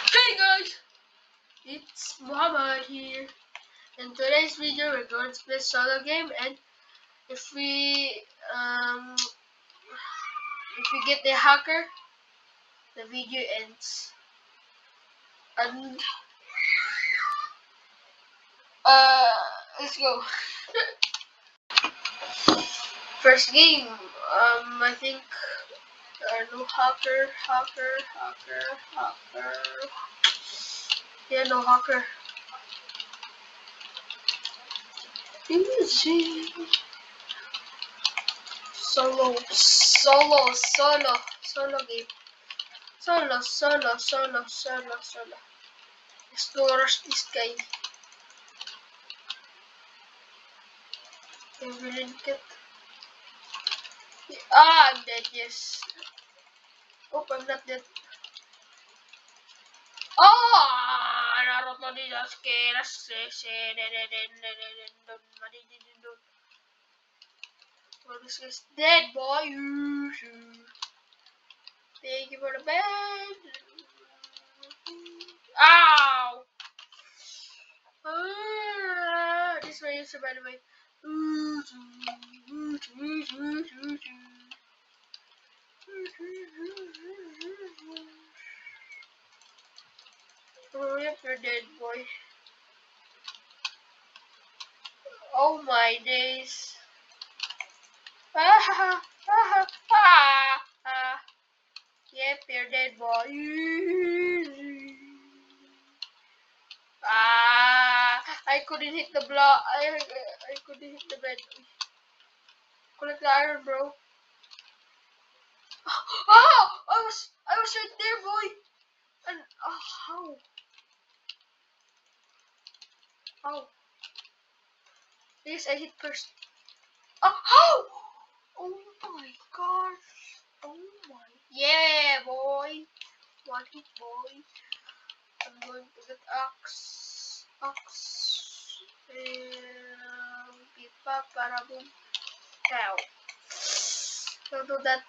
Hey guys, it's Muhammad here. In today's video, we're going to play solo game, and if we um if we get the hacker, the video ends. And let's go. First game. I think no hacker. Yeah, no hacker. Easy. Solo game. Solo. Let's go rush this guy. I will get. I'm dead, yes. Oh, I'm not dead. Oh, Naruto ni Sasuke. Oh, this guy's dead, boy. Thank you for the bed. Ow! This way is by the way. Oh, yep, you're dead, boy. Oh my days. Yep, you're dead, boy. I couldn't hit the block. I couldn't hit the bed. Collect the iron, bro. Oh, I was right there, boy. And how? How? Yes, I hit first. How? Oh my gosh. Oh my. Yeah, boy. One hit, boy. I'm going to get axe. Pipa para boom. Ow. Don't do that.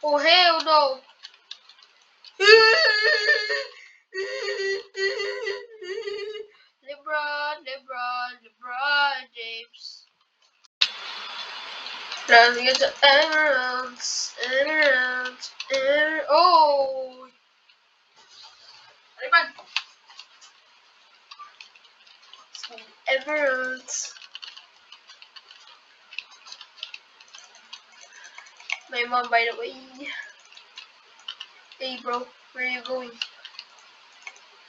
Oh hell no. LeBron James. Let's get the emeralds. Oh, emeralds. My mom, by the way. Hey, bro, where are you going?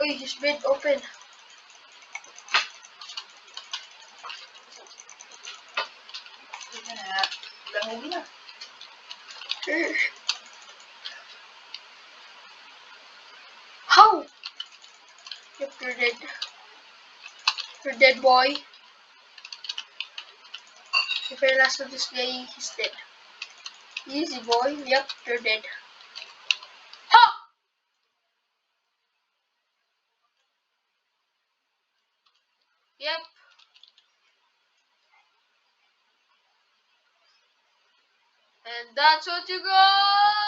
Oh, his bed open. How? Yep, you're dead. You're dead, boy. If I last of this guy, he's dead. Easy, boy. Yep, you're dead. Ha! Yep. And that's what you got.